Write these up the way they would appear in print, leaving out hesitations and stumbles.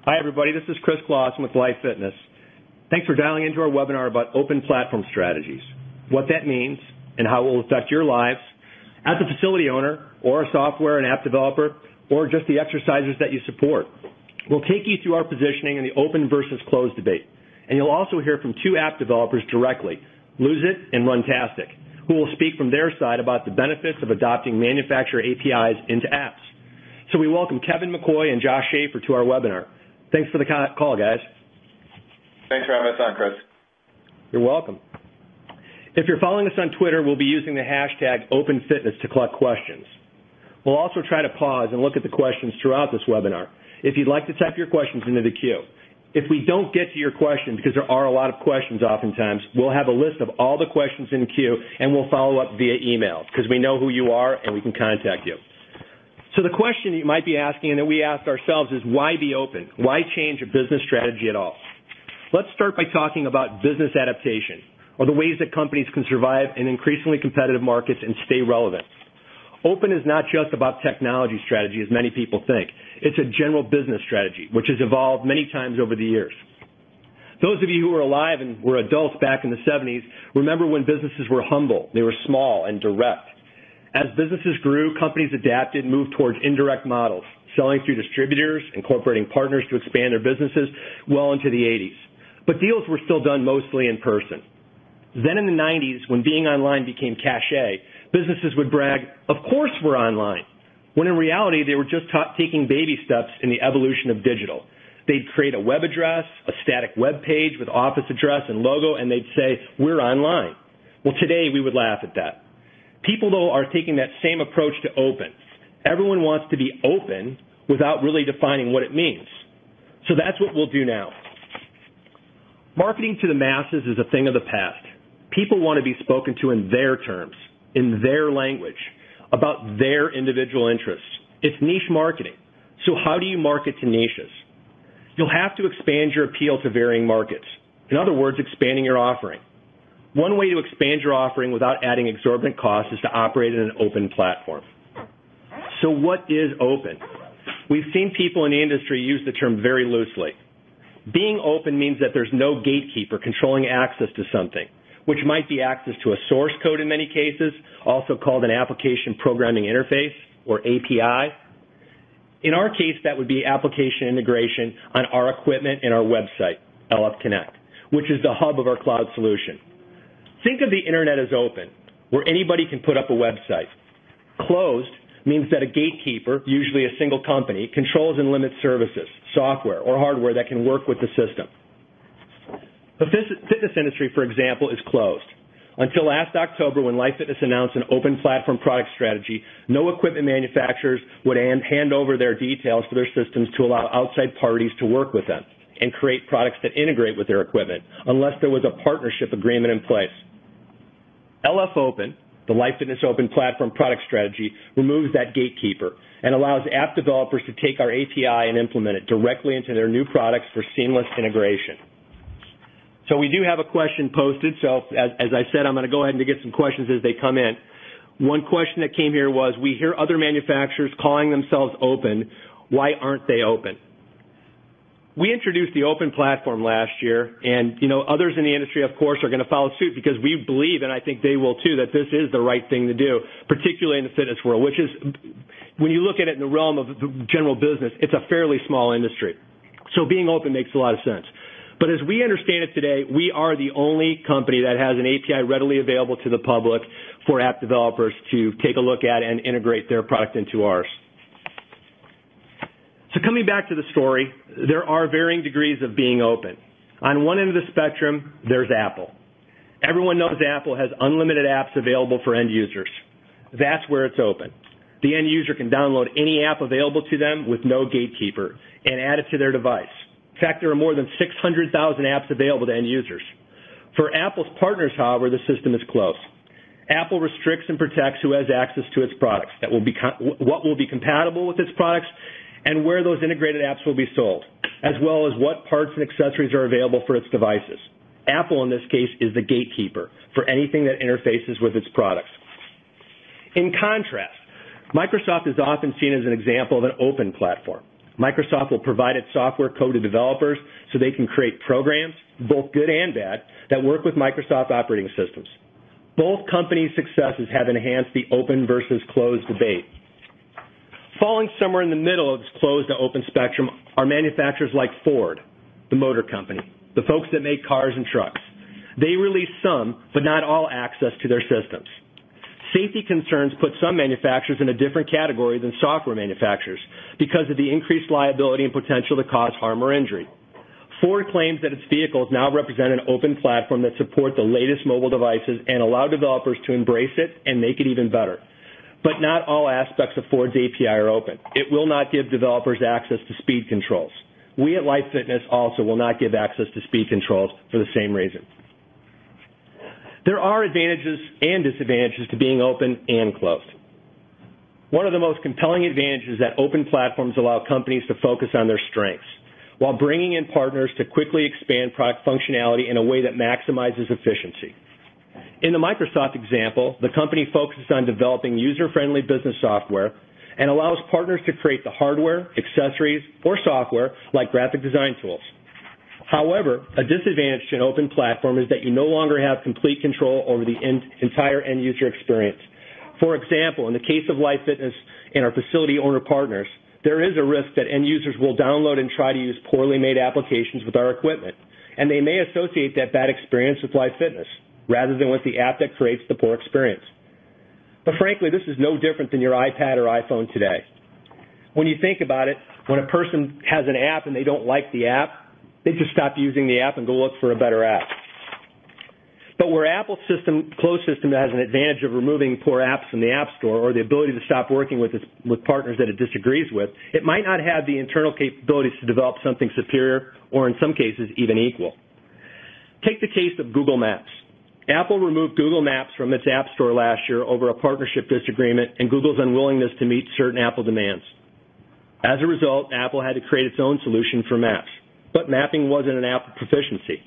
Hi, everybody. This is Chris Clawson with Life Fitness. Thanks for dialing into our webinar about open platform strategies, what that means, and how it will affect your lives as a facility owner or a software and app developer or just the exercisers that you support. We'll take you through our positioning in the open versus closed debate, and you'll also hear from two app developers directly, Lose It and Runtastic, who will speak from their side about the benefits of adopting manufacturer APIs into apps. So we welcome Kevin McCoy and Josh Schaefer to our webinar. Thanks for the call, guys. Thanks for having us on, Chris. You're welcome. If you're following us on Twitter, we'll be using the hashtag OpenFitness to collect questions. We'll also try to pause and look at the questions throughout this webinar. If you'd like to type your questions into the queue. If we don't get to your question, because there are a lot of questions oftentimes, we'll have a list of all the questions in queue, and we'll follow up via email, because we know who you are and we can contact you. So the question you might be asking, and that we asked ourselves, is why be open? Why change a business strategy at all? Let's start by talking about business adaptation, or the ways that companies can survive in increasingly competitive markets and stay relevant. Open is not just about technology strategy, as many people think. It's a general business strategy, which has evolved many times over the years. Those of you who were alive and were adults back in the 70s remember when businesses were humble, they were small and direct. As businesses grew, companies adapted and moved towards indirect models, selling through distributors, incorporating partners to expand their businesses well into the 80s. But deals were still done mostly in person. Then in the 90s, when being online became cachet, businesses would brag, of course we're online, when in reality they were just taking baby steps in the evolution of digital. They'd create a web address, a static web page with office address and logo, and they'd say, we're online. Well, today we would laugh at that. People, though, are taking that same approach to open. Everyone wants to be open without really defining what it means. So that's what we'll do now. Marketing to the masses is a thing of the past. People want to be spoken to in their terms, in their language, about their individual interests. It's niche marketing. So how do you market to niches? You'll have to expand your appeal to varying markets. In other words, expanding your offering. One way to expand your offering without adding exorbitant costs is to operate in an open platform. So what is open? We've seen people in the industry use the term very loosely. Being open means that there's no gatekeeper controlling access to something, which might be access to a source code in many cases, also called an application programming interface, or API. In our case, that would be application integration on our equipment and our website, LF Connect, which is the hub of our cloud solution. Think of the internet as open, where anybody can put up a website. Closed means that a gatekeeper, usually a single company, controls and limits services, software, or hardware that can work with the system. The fitness industry, for example, is closed. Until last October, when Life Fitness announced an open platform product strategy, no equipment manufacturers would hand over their details for their systems to allow outside parties to work with them and create products that integrate with their equipment, unless there was a partnership agreement in place. LF Open, the Life Fitness Open Platform product strategy, removes that gatekeeper and allows app developers to take our API and implement it directly into their new products for seamless integration. So we do have a question posted, so as I said, I'm going to go ahead and get some questions as they come in. One question that came here was, we hear other manufacturers calling themselves open. Why aren't they open? We introduced the open platform last year, and others in the industry, of course, are going to follow suit because we believe, and I think they will too, that this is the right thing to do, particularly in the fitness world, which is, when you look at it in the realm of general business, it's a fairly small industry. So being open makes a lot of sense. But as we understand it today, we are the only company that has an API readily available to the public for app developers to take a look at and integrate their product into ours. So coming back to the story, there are varying degrees of being open. On one end of the spectrum, there's Apple. Everyone knows Apple has unlimited apps available for end users. That's where it's open. The end user can download any app available to them with no gatekeeper and add it to their device. In fact, there are more than 600,000 apps available to end users. For Apple's partners, however, the system is closed. Apple restricts and protects who has access to its products, what will be compatible with its products, and where those integrated apps will be sold, as well as what parts and accessories are available for its devices. Apple, in this case, is the gatekeeper for anything that interfaces with its products. In contrast, Microsoft is often seen as an example of an open platform. Microsoft will provide its software code to developers so they can create programs, both good and bad, that work with Microsoft operating systems. Both companies' successes have enhanced the open versus closed debate. Falling somewhere in the middle of this closed to open spectrum are manufacturers like Ford, the motor company, the folks that make cars and trucks. They release some, but not all, access to their systems. Safety concerns put some manufacturers in a different category than software manufacturers because of the increased liability and potential to cause harm or injury. Ford claims that its vehicles now represent an open platform that support the latest mobile devices and allow developers to embrace it and make it even better. But not all aspects of Ford's API are open. It will not give developers access to speed controls. We at Life Fitness also will not give access to speed controls for the same reason. There are advantages and disadvantages to being open and closed. One of the most compelling advantages is that open platforms allow companies to focus on their strengths while bringing in partners to quickly expand product functionality in a way that maximizes efficiency. In the Microsoft example, the company focuses on developing user-friendly business software and allows partners to create the hardware, accessories, or software like graphic design tools. However, a disadvantage to an open platform is that you no longer have complete control over the entire end-user experience. For example, in the case of Life Fitness and our facility owner partners, there is a risk that end users will download and try to use poorly made applications with our equipment, and they may associate that bad experience with Life Fitness rather than with the app that creates the poor experience. But frankly, this is no different than your iPad or iPhone today. When you think about it, when a person has an app and they don't like the app, they just stop using the app and go look for a better app. But where Apple's closed system has an advantage of removing poor apps from the App Store or the ability to stop working with partners that it disagrees with, it might not have the internal capabilities to develop something superior or, in some cases, even equal. Take the case of Google Maps. Apple removed Google Maps from its App Store last year over a partnership disagreement and Google's unwillingness to meet certain Apple demands. As a result, Apple had to create its own solution for Maps. But mapping wasn't an Apple proficiency.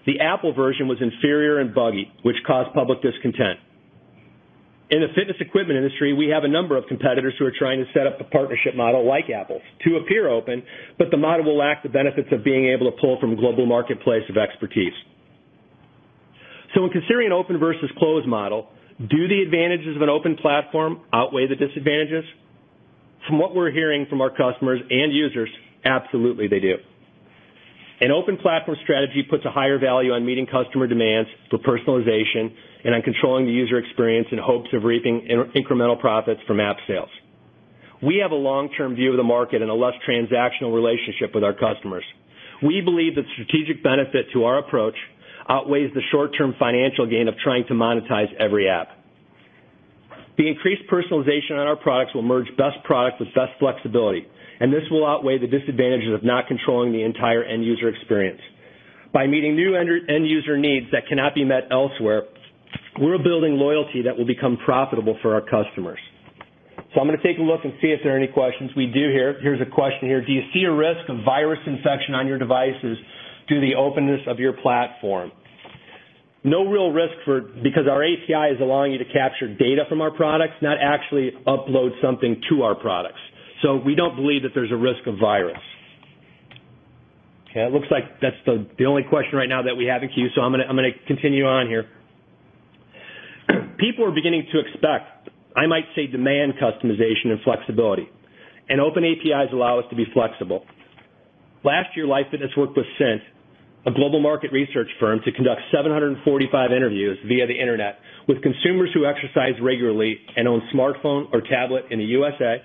The Apple version was inferior and buggy, which caused public discontent. In the fitness equipment industry, we have a number of competitors who are trying to set up a partnership model like Apple's to appear open, but the model will lack the benefits of being able to pull from a global marketplace of expertise. So when considering an open versus closed model, do the advantages of an open platform outweigh the disadvantages? From what we're hearing from our customers and users, absolutely they do. An open platform strategy puts a higher value on meeting customer demands for personalization and on controlling the user experience in hopes of reaping incremental profits from app sales. We have a long-term view of the market and a less transactional relationship with our customers. We believe that strategic benefit to our approach outweighs the short-term financial gain of trying to monetize every app. The increased personalization on our products will merge best product with best flexibility, and this will outweigh the disadvantages of not controlling the entire end-user experience. By meeting new end-user needs that cannot be met elsewhere, we're building loyalty that will become profitable for our customers. So I'm going to take a look and see if there are any questions. We do here. Here's a question here. Do you see a risk of virus infection on your devices due to the openness of your platform? No real risk because our API is allowing you to capture data from our products, not actually upload something to our products. So we don't believe that there's a risk of virus. Okay, it looks like that's the only question right now that we have in queue, so I'm going to continue on here. People are beginning to expect, I might say, demand customization and flexibility, and open APIs allow us to be flexible. Last year, Life Fitness worked with Cint, a global market research firm, to conduct 745 interviews via the Internet with consumers who exercise regularly and own smartphone or tablet in the USA,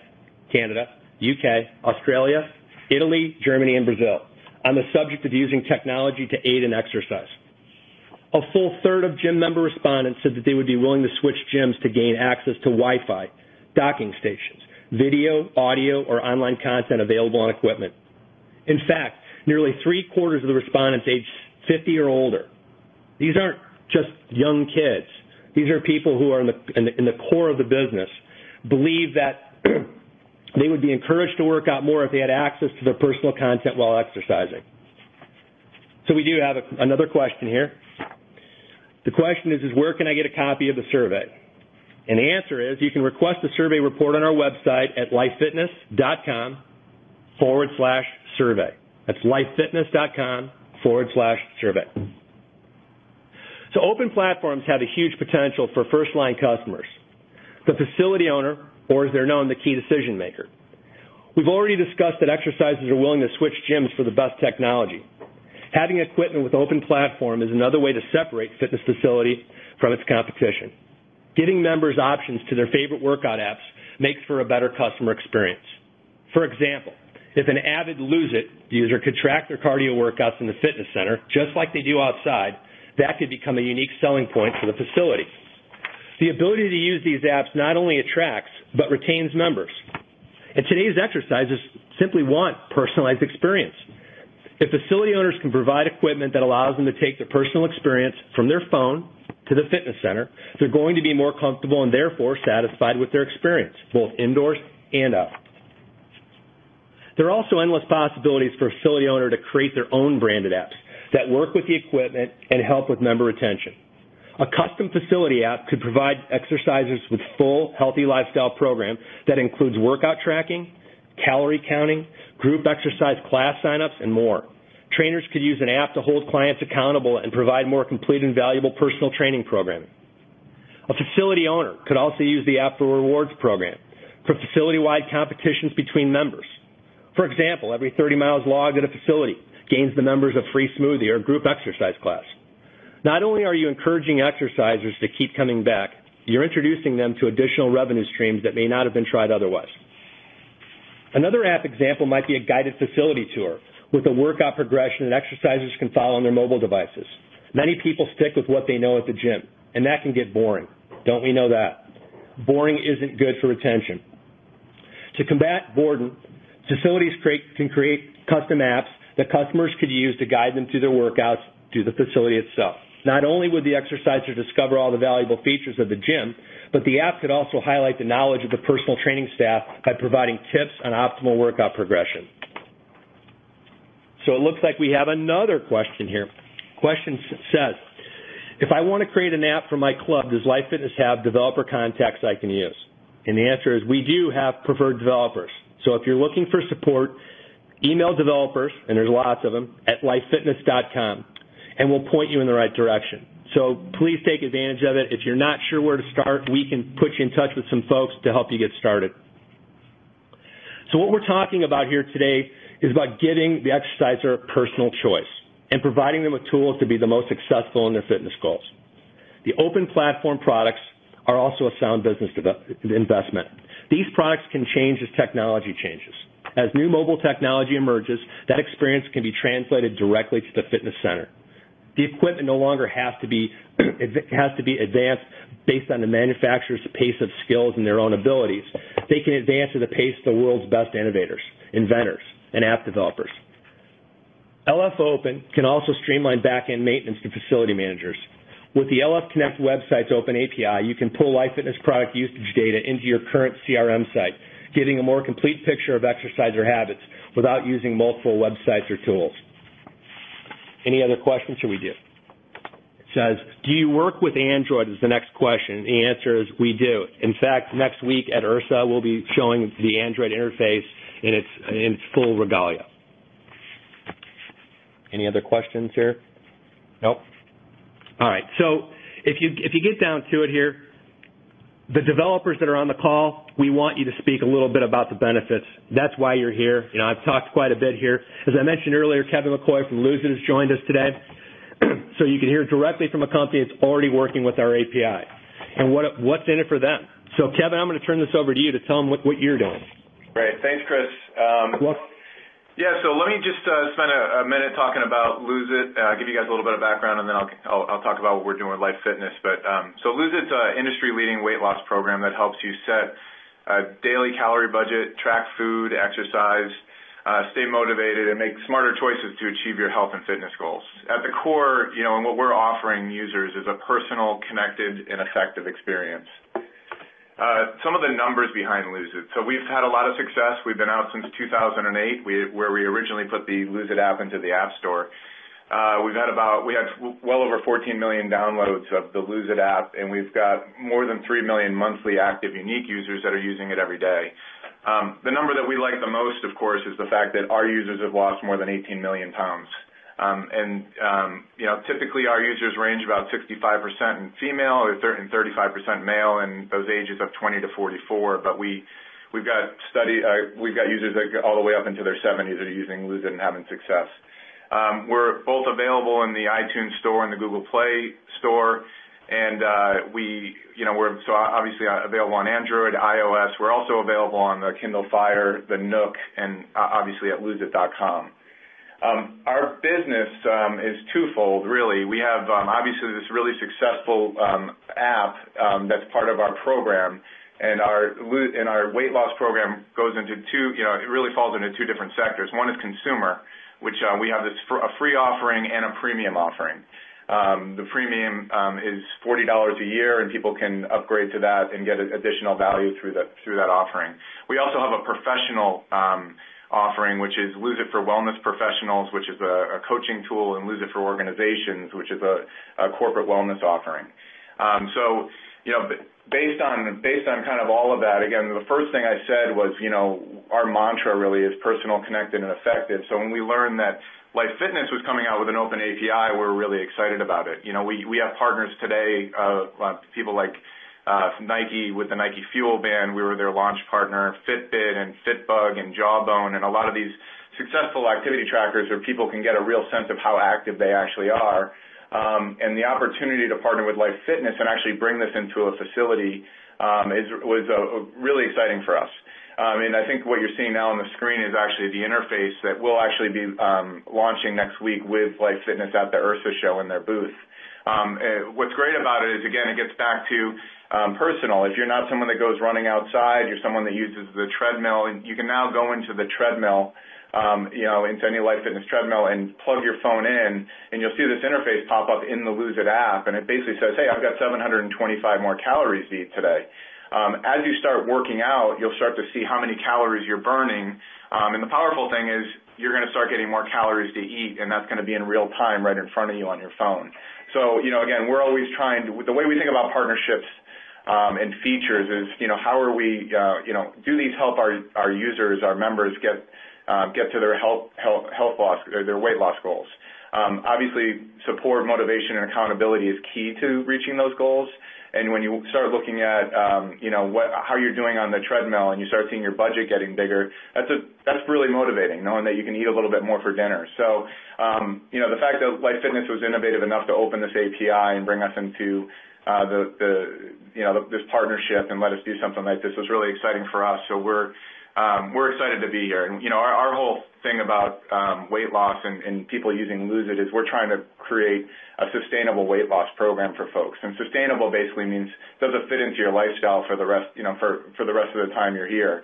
Canada, UK, Australia, Italy, Germany, and Brazil on the subject of using technology to aid in exercise. A full third of gym member respondents said that they would be willing to switch gyms to gain access to Wi-Fi, docking stations, video, audio, or online content available on equipment. In fact, nearly three-quarters of the respondents aged 50 or older. These aren't just young kids. These are people who are in the core of the business, believe that they would be encouraged to work out more if they had access to their personal content while exercising. So we do have another question here. The question is where can I get a copy of the survey? And the answer is you can request the survey report on our website at lifefitness.com. lifefitness.com/survey. That's lifefitness.com/survey. So open platforms have a huge potential for first-line customers, the facility owner, or as they're known, the key decision maker. We've already discussed that exercisers are willing to switch gyms for the best technology. Having equipment with open platform is another way to separate fitness facility from its competition. Giving members options to their favorite workout apps makes for a better customer experience. For example, if an avid Lose It user could track their cardio workouts in the fitness center, just like they do outside, that could become a unique selling point for the facility. The ability to use these apps not only attracts, but retains members. And today's exercisers simply want personalized experience. If facility owners can provide equipment that allows them to take their personal experience from their phone to the fitness center, they're going to be more comfortable and therefore satisfied with their experience, both indoors and out. There are also endless possibilities for a facility owner to create their own branded apps that work with the equipment and help with member retention. A custom facility app could provide exercisers with full healthy lifestyle program that includes workout tracking, calorie counting, group exercise class signups, and more. Trainers could use an app to hold clients accountable and provide more complete and valuable personal training programming. A facility owner could also use the app for a rewards program, for facility-wide competitions between members. For example, every 30 miles logged at a facility gains the members a free smoothie or group exercise class. Not only are you encouraging exercisers to keep coming back, you're introducing them to additional revenue streams that may not have been tried otherwise. Another app example might be a guided facility tour with a workout progression that exercisers can follow on their mobile devices. Many people stick with what they know at the gym, and that can get boring. Don't we know that? Boring isn't good for retention. To combat boredom, facilities can create custom apps that customers could use to guide them through their workouts through the facility itself. Not only would the exerciser discover all the valuable features of the gym, but the app could also highlight the knowledge of the personal training staff by providing tips on optimal workout progression. So it looks like we have another question here. Question says, if I want to create an app for my club, does Life Fitness have developer contacts I can use? And the answer is we do have preferred developers. So if you're looking for support, email developers, and there's lots of them, at lifefitness.com, and we'll point you in the right direction. So please take advantage of it. If you're not sure where to start, we can put you in touch with some folks to help you get started. So what we're talking about here today is about giving the exerciser personal choice and providing them with tools to be the most successful in their fitness goals. The open platform products are also a sound business investment. These products can change as technology changes. As new mobile technology emerges, that experience can be translated directly to the fitness center. The equipment no longer has to be advanced based on the manufacturer's pace of skills and their own abilities. They can advance at the pace of the world's best innovators, inventors, and app developers. LF Open can also streamline back-end maintenance to facility managers. With the LF Connect website's open API, you can pull Life Fitness product usage data into your current CRM site, giving a more complete picture of exerciser habits without using multiple websites or tools. Any other questions, or we do? It says, do you work with Android is the next question. The answer is we do. In fact, next week at IRSA, we'll be showing the Android interface in its full regalia. Any other questions here? Nope. All right. So if you get down to it here, the developers that are on the call, we want you to speak a little bit about the benefits. That's why you're here. You know, I've talked quite a bit here. As I mentioned earlier, Kevin McCoy from Lose It has joined us today. So you can hear directly from a company that's already working with our API and what's in it for them. So, Kevin, I'm going to turn this over to you to tell them what you're doing. Great. Thanks, Chris. Yeah, so let me just spend a minute talking about Lose It, give you guys a little bit of background, and then I'll talk about what we're doing with Life Fitness. But so Lose It's an industry-leading weight loss program that helps you set a daily calorie budget, track food, exercise, stay motivated, and make smarter choices to achieve your health and fitness goals. At the core, you know, and what we're offering users is a personal, connected, and effective experience. Some of the numbers behind Lose It. So we've had a lot of success. We've been out since 2008, where we originally put the Lose It app into the App Store. We had well over 14 million downloads of the Lose It app, and we've got more than 3 million monthly active unique users that are using it every day. The number that we like the most, of course, is the fact that our users have lost more than 18 million pounds. Typically our users range about 65% in female and 35% male in those ages of 20 to 44, but we've got users that all the way up into their 70s that are using Lose It and having success. We're both available in the iTunes store and the Google Play store, and we're obviously available on Android, iOS. We're also available on the Kindle Fire, the Nook, and obviously at loseit.com. Our business is twofold, really. We have obviously this really successful app that's part of our program, and our weight loss program goes into it really falls into two different sectors. One is consumer, which we have a free offering and a premium offering. The premium is $40 a year, and people can upgrade to that and get additional value through that offering. We also have a professional offering, which is Lose It for Wellness Professionals, which is a coaching tool, and Lose It for Organizations, which is a corporate wellness offering. Based on kind of all of that, again, the first thing I said was, our mantra really is personal, connected, and effective. So when we learned that Life Fitness was coming out with an open API, we were really excited about it. We have partners today, people like Nike with the Nike Fuel Band. We were their launch partner, Fitbit and Fitbug and Jawbone, and a lot of these successful activity trackers where people can get a real sense of how active they actually are. And the opportunity to partner with Life Fitness and actually bring this into a facility was really exciting for us. And I think what you're seeing now on the screen is actually the interface that we'll actually be launching next week with Life Fitness at the IRSA show in their booth. What's great about it is, again, it gets back to personal. If you're not someone that goes running outside, you're someone that uses the treadmill, and you can now go into the treadmill, into any Life Fitness treadmill and plug your phone in, and you'll see this interface pop up in the Lose It app, and it basically says, hey, I've got 725 more calories to eat today. As you start working out, you'll start to see how many calories you're burning, and the powerful thing is you're going to start getting more calories to eat, and that's going to be in real time right in front of you on your phone. So, again, we're always trying to, the way we think about partnerships and features is, how are we, do these help our users, our members get to their health loss, their weight loss goals? Obviously, support, motivation, and accountability is key to reaching those goals. And when you start looking at, how you're doing on the treadmill, and you start seeing your budget getting bigger, that's really motivating, knowing that you can eat a little bit more for dinner. So, the fact that Life Fitness was innovative enough to open this API and bring us into this partnership and let us do something like this was really exciting for us. So we're excited to be here. And, our whole thing about weight loss and people using Lose It is we're trying to create a sustainable weight loss program for folks. And sustainable basically means does it fit into your lifestyle for the rest, for the rest of the time you're here.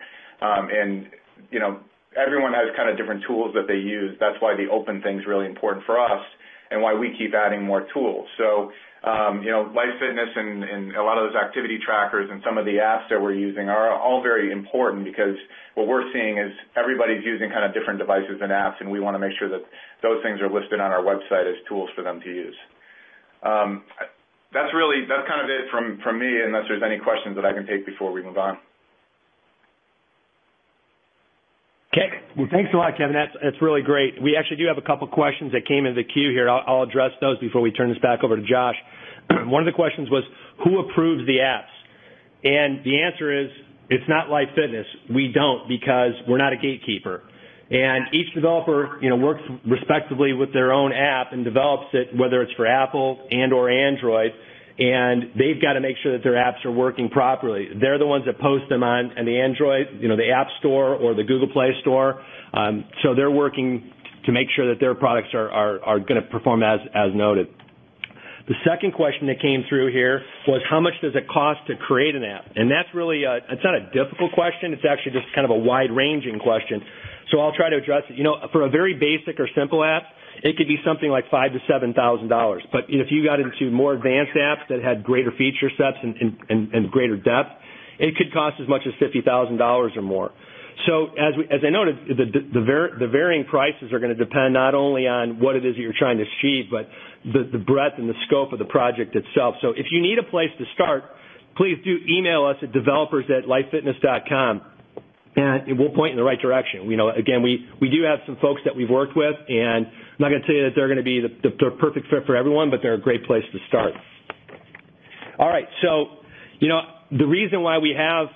Everyone has kind of different tools that they use. That's why the open thing is really important for us and why we keep adding more tools. So, Life Fitness and a lot of those activity trackers and some of the apps that we're using are all very important because what we're seeing is everybody's using kind of different devices and apps, and we want to make sure that those things are listed on our website as tools for them to use. That's kind of it from me, unless there's any questions that I can take before we move on. Okay. Well, thanks a lot, Kevin. That's really great. We actually do have a couple questions that came into the queue here. I'll address those before we turn this back over to Josh. One of the questions was, who approves the apps? And the answer is, it's not Life Fitness. We don't, because we're not a gatekeeper. And each developer, works respectively with their own app and develops it, whether it's for Apple and or Android, and they've got to make sure that their apps are working properly. They're the ones that post them on the Android, the App Store or the Google Play Store. So they're working to make sure that their products are going to perform as noted. The second question that came through here was, how much does it cost to create an app? And that's really it's not a difficult question. It's actually just kind of a wide-ranging question. So I'll try to address it. For a very basic or simple app, it could be something like $5,000 to $7,000. But if you got into more advanced apps that had greater feature sets and greater depth, it could cost as much as $50,000 or more. So as I noted, the varying prices are going to depend not only on what it is that you're trying to achieve, but the breadth and the scope of the project itself. So if you need a place to start, please do email us at developers@lifefitness.com. and we'll point in the right direction. Again, we do have some folks that we've worked with, and I'm not going to tell you that they're going to be the perfect fit for everyone, but they're a great place to start. All right, so, the reason why we have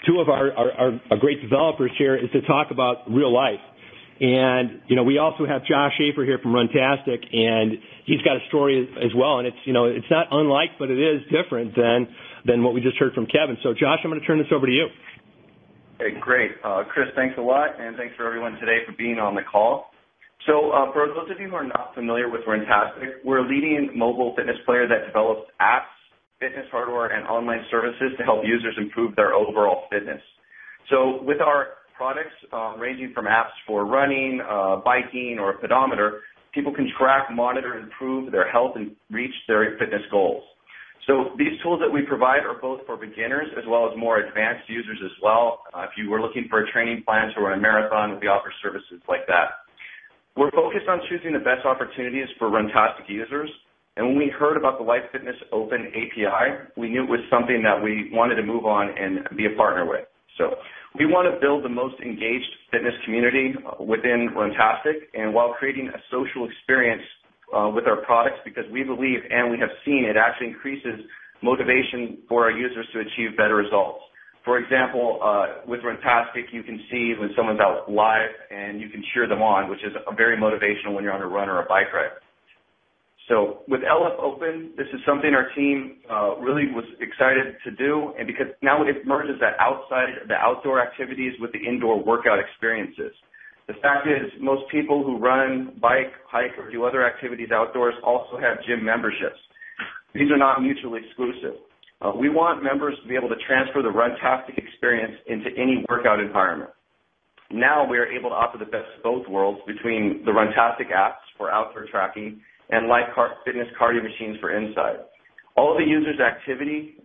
two of our great developers here is to talk about real life. And, we also have Josh Schaefer here from Runtastic, and he's got a story as well. And it's not unlike, but it is different than what we just heard from Kevin. So, Josh, I'm going to turn this over to you. Hey, great. Chris, thanks a lot, and thanks for everyone today for being on the call. So for those of you who are not familiar with Runtastic, we're a leading mobile fitness player that develops apps, fitness hardware, and online services to help users improve their overall fitness. So with our products ranging from apps for running, biking, or a pedometer, people can track, monitor, and improve their health and reach their fitness goals. So these tools that we provide are both for beginners as well as more advanced users as well. If you were looking for a training plan to run a marathon, we offer services like that. We're focused on choosing the best opportunities for Runtastic users. And when we heard about the Life Fitness Open API, we knew it was something that we wanted to move on and be a partner with. So we want to build the most engaged fitness community within Runtastic, and while creating a social experience with our products, because we believe and we have seen it actually increases motivation for our users to achieve better results. For example, with Runtastic, you can see when someone's out live and you can cheer them on, which is very motivational when you're on a run or a bike ride. So with LF Open, this is something our team really was excited to do, and because now it merges that the outdoor activities with the indoor workout experiences. The fact is, most people who run, bike, hike, or do other activities outdoors also have gym memberships. These are not mutually exclusive. We want members to be able to transfer the Runtastic experience into any workout environment. Now we are able to offer the best of both worlds between the Runtastic apps for outdoor tracking and Life Fitness cardio machines for inside. All of the users' activity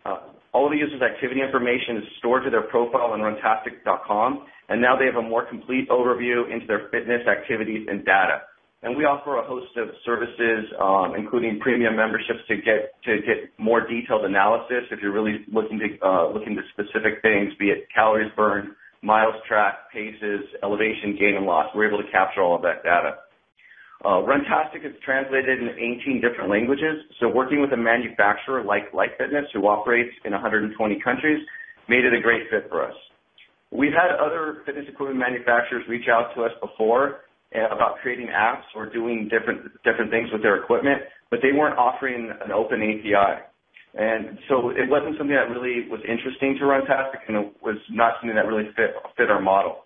information is stored to their profile on runtastic.com, and now they have a more complete overview into their fitness activities and data. And we offer a host of services, including premium memberships to get more detailed analysis if you're really looking to specific things, be it calories burned, miles tracked, paces, elevation, gain and loss. We're able to capture all of that data. Runtastic is translated in 18 different languages, so working with a manufacturer like Life Fitness, who operates in 120 countries, made it a great fit for us. We've had other fitness equipment manufacturers reach out to us before about creating apps or doing different things with their equipment, but they weren't offering an open API. And so it wasn't something that really was interesting to Runtastic, and it was not something that really fit our model.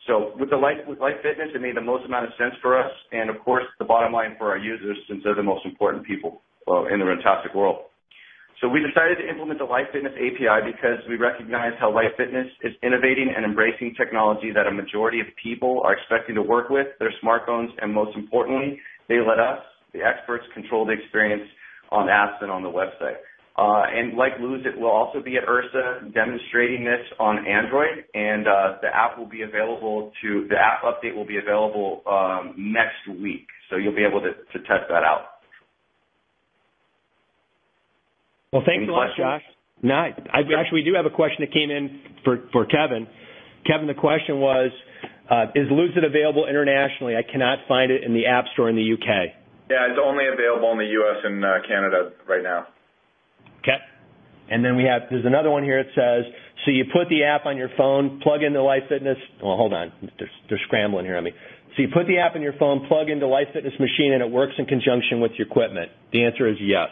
So with Life Fitness, it made the most amount of sense for us, and of course the bottom line for our users, since they're the most important people in the Runtastic world. So we decided to implement the Life Fitness API because we recognize how Life Fitness is innovating and embracing technology that a majority of people are expecting to work with their smartphones, and most importantly, they let us, the experts, control the experience on apps and on the website. And like Lose It, will also be at IRSA demonstrating this on Android, and the app update will be available next week, so you'll be able to test that out. Well, thanks a lot, Josh. No, actually, we do have a question that came in for Kevin. Kevin, the question was, is Lose It available internationally? I cannot find it in the App Store in the UK. Yeah, it's only available in the U.S. and Canada right now. Okay. And then there's another one here that says, so you put the app on your phone, plug into Life Fitness. Well, hold on. They're scrambling here on me. So you put the app on your phone, plug into Life Fitness machine, and it works in conjunction with your equipment. The answer is yes.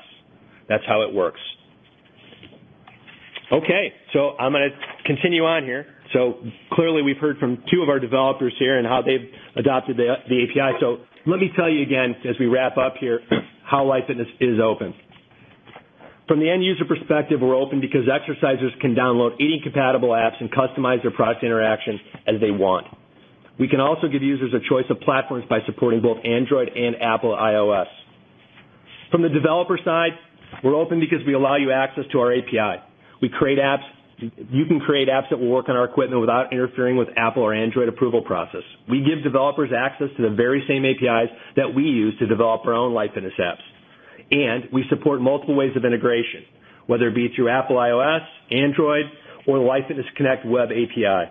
That's how it works. Okay, so I'm going to continue on here. So clearly we've heard from two of our developers here and how they've adopted the API. So let me tell you again, as we wrap up here, how Life Fitness is open. From the end user perspective, we're open because exercisers can download eating-compatible apps and customize their product interaction as they want. We can also give users a choice of platforms by supporting both Android and Apple iOS. From the developer side, we're open because we allow you access to our API. We create apps. You can create apps that will work on our equipment without interfering with Apple or Android approval process. We give developers access to the very same APIs that we use to develop our own Life Fitness apps. And we support multiple ways of integration, whether it be through Apple iOS, Android, or the Life Fitness Connect web API.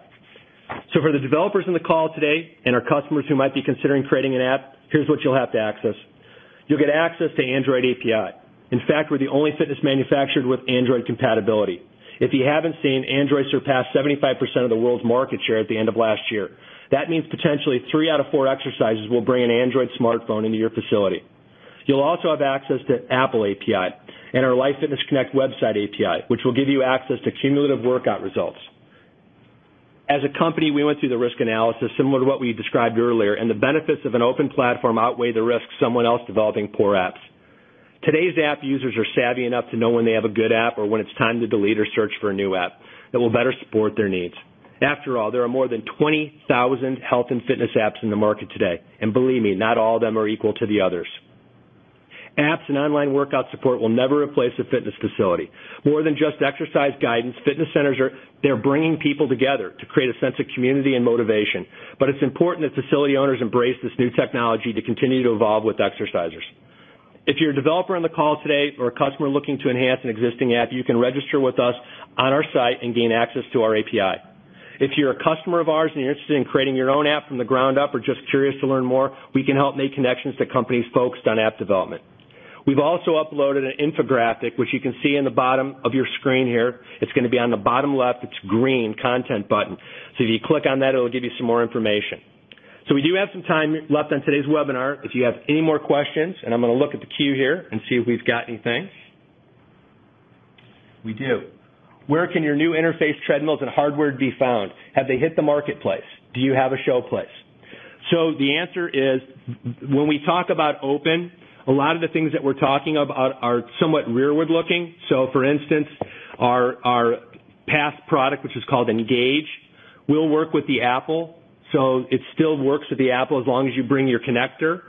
So for the developers in the call today and our customers who might be considering creating an app, here's what you'll have to access. You'll get access to Android API. In fact, we're the only fitness manufacturer with Android compatibility. If you haven't seen, Android surpassed 75% of the world's market share at the end of last year. That means potentially 3 out of 4 exercises will bring an Android smartphone into your facility. You'll also have access to Apple API and our Life Fitness Connect website API, which will give you access to cumulative workout results. As a company, we went through the risk analysis similar to what we described earlier, and the benefits of an open platform outweigh the risks of someone else developing poor apps. Today's app users are savvy enough to know when they have a good app or when it's time to delete or search for a new app that will better support their needs. After all, there are more than 20,000 health and fitness apps in the market today, and believe me, not all of them are equal to the others. Apps and online workout support will never replace a fitness facility. More than just exercise guidance, fitness centers they're bringing people together to create a sense of community and motivation. But it's important that facility owners embrace this new technology to continue to evolve with exercisers. If you're a developer on the call today or a customer looking to enhance an existing app, you can register with us on our site and gain access to our API. If you're a customer of ours and you're interested in creating your own app from the ground up or just curious to learn more, we can help make connections to companies focused on app development. We've also uploaded an infographic, which you can see in the bottom of your screen here. It's going to be on the bottom left. It's green, content button. So if you click on that, it'll give you some more information. So we do have some time left on today's webinar. If you have any more questions, and I'm going to look at the queue here and see if we've got anything. We do. Where can your new interface treadmills and hardware be found? Have they hit the marketplace? Do you have a show place? So the answer is, when we talk about open, a lot of the things that we're talking about are somewhat rearward looking. So for instance, our past product, which is called Engage, will work with the Apple. So it still works with the Apple as long as you bring your connector.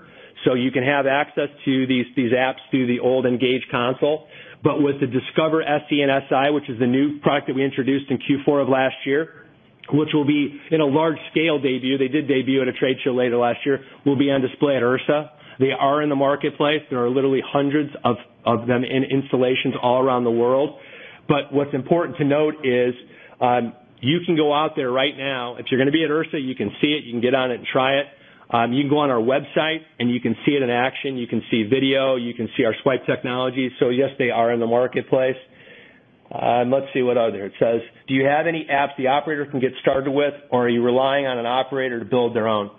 So you can have access to these apps through the old Engage console. But with the Discover SE and SI, which is the new product that we introduced in Q4 of last year, which will be in a large scale debut, they did debut at a trade show later last year, will be on display at IRSA. They are in the marketplace. There are literally hundreds of them in installations all around the world. But what's important to note is you can go out there right now. If you're going to be at IRSA, you can see it. You can get on it and try it. You can go on our website, and you can see it in action. You can see video. You can see our swipe technology. So, yes, they are in the marketplace. Let's see what other. It says, do you have any apps the operator can get started with, or are you relying on an operator to build their own?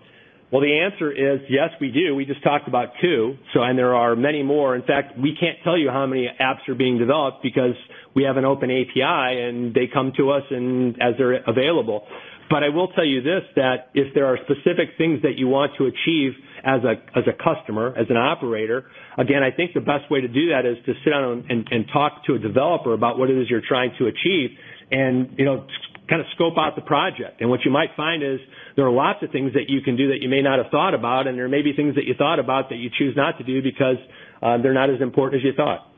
Well, the answer is yes, we do. We just talked about 2, and there are many more. In fact, we can't tell you how many apps are being developed because we have an open API, and they come to us as they're available. But I will tell you this, that if there are specific things that you want to achieve as a customer, as an operator, again, I think the best way to do that is to sit down and talk to a developer about what it is you're trying to achieve and, kind of scope out the project. And what you might find is there are lots of things that you can do that you may not have thought about, and there may be things that you thought about that you choose not to do because they're not as important as you thought.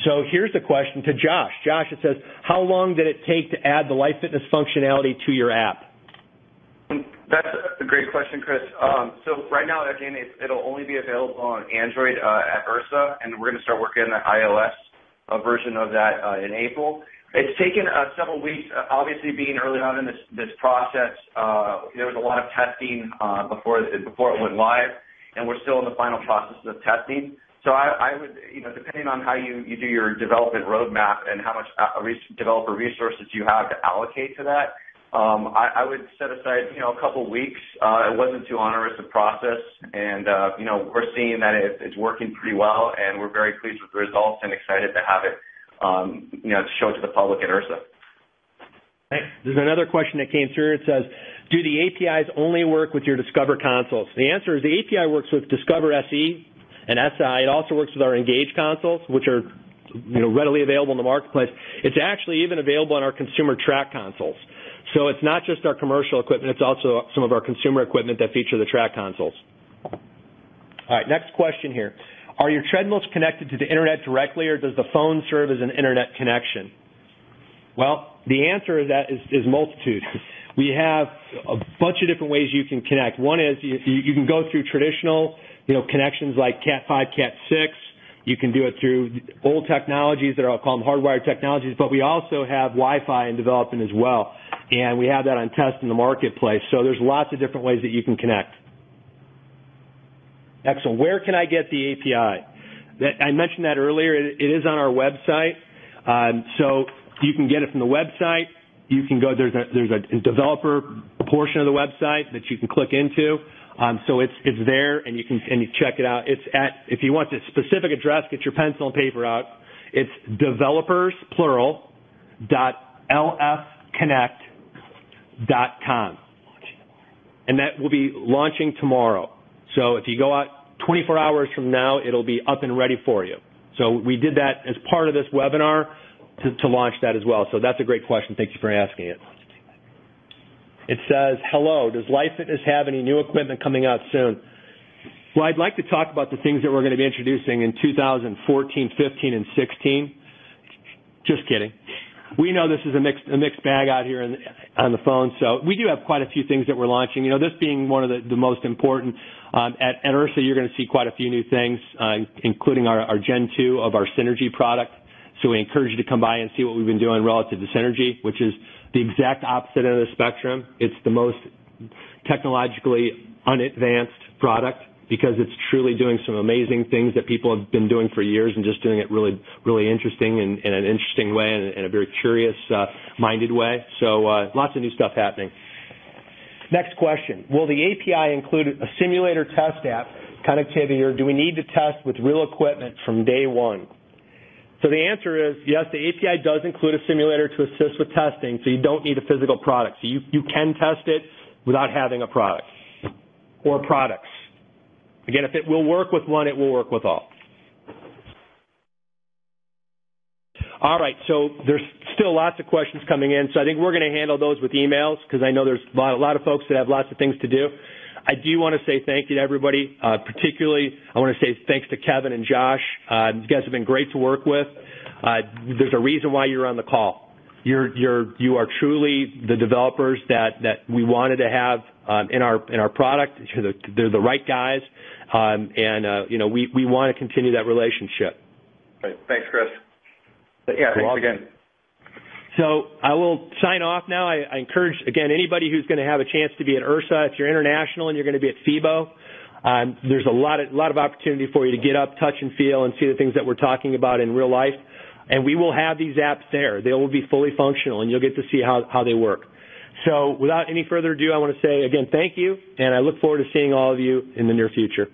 So here's a question to Josh. Josh, it says, how long did it take to add the Life Fitness functionality to your app? That's a great question, Chris. So right now, again, it'll only be available on Android at IRSA, and we're going to start working on the iOS version of that in April. It's taken several weeks. Obviously, being early on in this process, there was a lot of testing before it went live, and we're still in the final process of testing. So I would, depending on how you do your development roadmap and how much developer resources you have to allocate to that, I would set aside, a couple weeks. It wasn't too onerous a process, and we're seeing that it's working pretty well, and we're very pleased with the results and excited to have it, to show it to the public at IRSA. Thanks. There's another question that came through. It says, do the APIs only work with your Discover consoles? The answer is the API works with Discover SE and SI. It also works with our Engage consoles, which are readily available in the marketplace. It's actually even available on our consumer track consoles. So it's not just our commercial equipment, it's also some of our consumer equipment that feature the track consoles. All right, next question here. Are your treadmills connected to the internet directly, or does the phone serve as an internet connection? Well, the answer is that is multitude. We have a bunch of different ways you can connect. One is you can go through traditional connections like Cat 5, Cat 6. You can do it through old technologies that are called hardwired technologies, but we also have Wi-Fi in development as well, and we have that on test in the marketplace. So there's lots of different ways that you can connect. Excellent. Where can I get the API? I mentioned that earlier. It is on our website, so you can get it from the website. You can go. There's a developer portion of the website that you can click into. So it's there, and you check it out. It's if you want the specific address, get your pencil and paper out. It's developers plural .lfconnect.com, and that will be launching tomorrow. So if you go out 24 hours from now, it'll be up and ready for you. So we did that as part of this webinar to launch that as well. So that's a great question. Thank you for asking it. It says, hello, does Life Fitness have any new equipment coming out soon? Well, I'd like to talk about the things that we're going to be introducing in 2014, 15, and 16. Just kidding. We know this is a mixed bag out here on the phone, so we do have quite a few things that we're launching. You know, this being one of the most important. At IRSA, you're going to see quite a few new things, including our Gen 2 of our Synergy product. So we encourage you to come by and see what we've been doing relative to Synergy, which is the exact opposite end of the spectrum. It's the most technologically unadvanced product because it's truly doing some amazing things that people have been doing for years and just doing it really, really interesting in an interesting way and in a very curious-minded way. So lots of new stuff happening. Next question. Will the API include a simulator test app connectivity, or do we need to test with real equipment from day one? So the answer is yes, the API does include a simulator to assist with testing, so you don't need a physical product. So you can test it without having a product or products. Again, if it will work with one, it will work with all. All right, so there's still lots of questions coming in, so I think we're going to handle those with emails because I know there's a lot of folks that have lots of things to do. I do want to say thank you to everybody. Particularly, I want to say thanks to Kevin and Josh. You guys have been great to work with. There's a reason why you're on the call. You are truly the developers that we wanted to have in our product. They're the right guys, and we want to continue that relationship. Right. Thanks, Chris. Yeah, thanks again. So I will sign off now. I encourage, again, anybody who's going to have a chance to be at IRSA, if you're international and you're going to be at FIBO, there's a lot of opportunity for you to get up, touch, and feel and see the things that we're talking about in real life. And we will have these apps there. They will be fully functional, and you'll get to see how they work. So without any further ado, I want to say, again, thank you, and I look forward to seeing all of you in the near future.